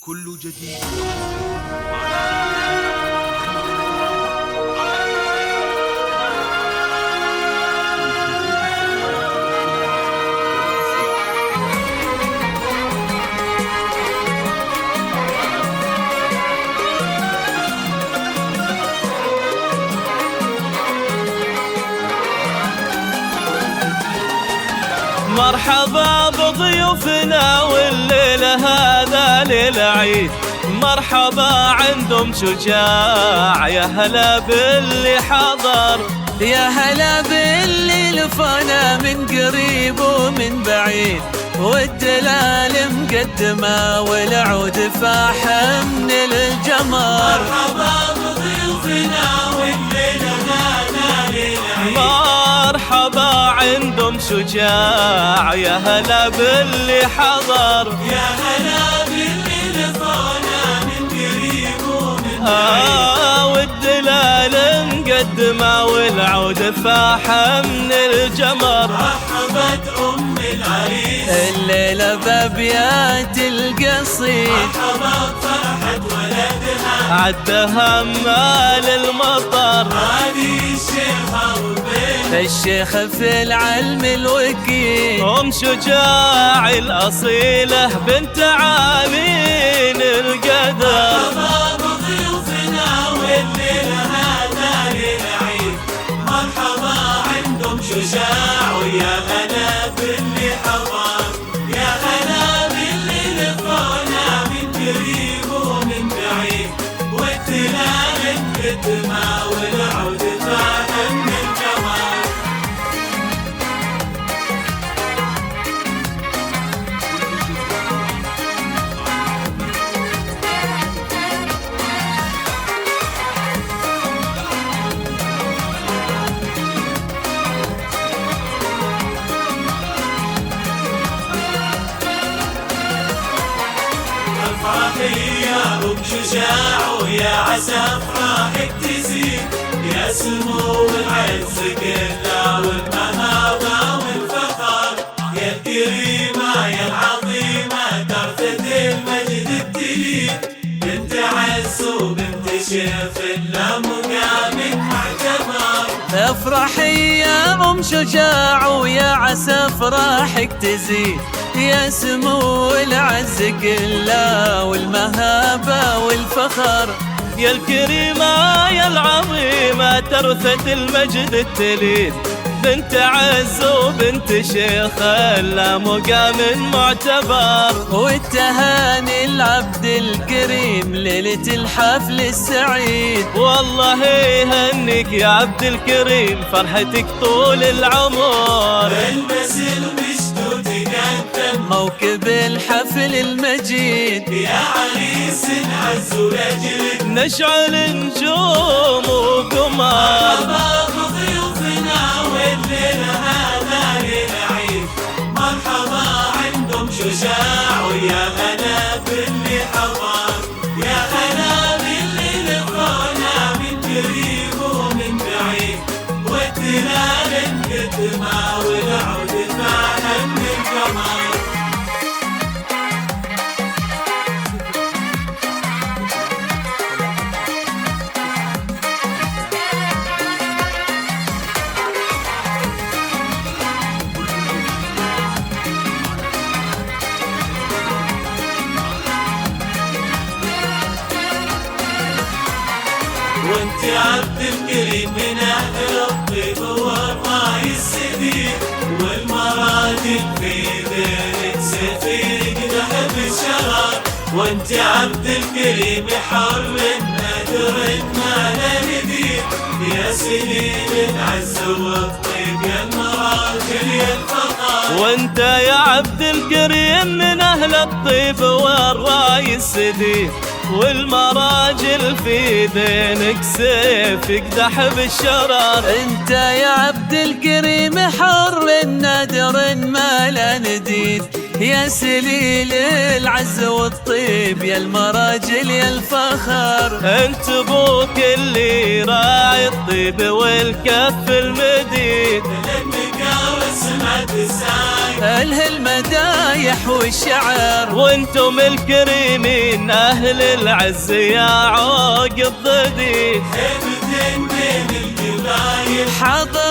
كل جديد. مرحبا بضيوفنا والليلة هذا ليلة عيد. مرحبا عندهم شجاع، يا هلا باللي حضر، يا هلا باللي لفانا من قريب ومن بعيد، والدلال مقدمة والعود فاح من الجمر. مرحبا بضيوفنا والليلة هذا ليلة عيد. مرحبا عندهم شجاع، يا هلا باللي حضر، يا هلا باللي لفانا من قريب ومن بعيد، والدلال مقدمة والعود فاح من الجمر. رحبت أم العريس الليلة بأبيات القصيد، مرحبا بفرحة ولدها عدها مال المطر. هذه الشيخة والبنت، الشيخ في العلم الوكيل، أم شجاع الأصيلة بنت عامين القدر. مرحبا بضيوفنا والليلة هذا ليلة عيد. مرحبا عندهم شجاع، ويا هلا باللي حضر، يا هلا باللي لقانا من قريب ومن بعيد، والتلال مقدمة والعود فاح من الجمال. افرحي يا ام شجاع، ويا عسى افراحك تزيد، يا سمو العز كله والمهابه والفخر، يا الكريمه يا العظيمه ترتدي المجد التليد، بنت عز وبنت شيخ لا مقامك معتبر. افرحي يا ام شجاع، ويا عسى افراحك تزيد، يا سمو العز كله والمهابة والفخر، يا الكريمة يا العظيمة ترثة المجد التليد، بنت عز وبنت شيخ لا مقام معتبر. والتهاني العبد الكريم ليلة الحفل السعيد، والله يهنيك يا عبد الكريم فرحتك طول العمر. البس المشدود تقدم موكب الحفل المجيد، يا عريس العز لاجلك، نشعل نجوم وقمر. مرحبا بضيوفنا والليلة هذا ليلة عيد. مرحبا عندهم شجاع، ويا هلا باللي حضر، يا هلا باللي لقانا من قريب ومن بعيد، والتلال مقدمة والعود فاح من القمر. وانت عبد الكريم من اهل الطيب والراي السديد، والمراجل في ذيلك سفيرك ذهب الشرار، وانت عبد الكريم حر نادر ما لا نديد، يا سليل العز والطيب يا المراجل يا الفخار. وانت يا عبد الكريم من اهل الطيب والراي السديد، والمراجل في دينك سيف يقدح بالشرار. انت يا عبد الكريم حر نادر ما لا نديد، يا سليل العز والطيب يا المراجل يا الفخر. انت ابوك اللي راعي الطيب والكف المديد، لانك ارسم بعد السايق اله المدايح والشعر، وانتم الكريمين اهل العز يا عوق الضديد، هيبة بين القبايل حضر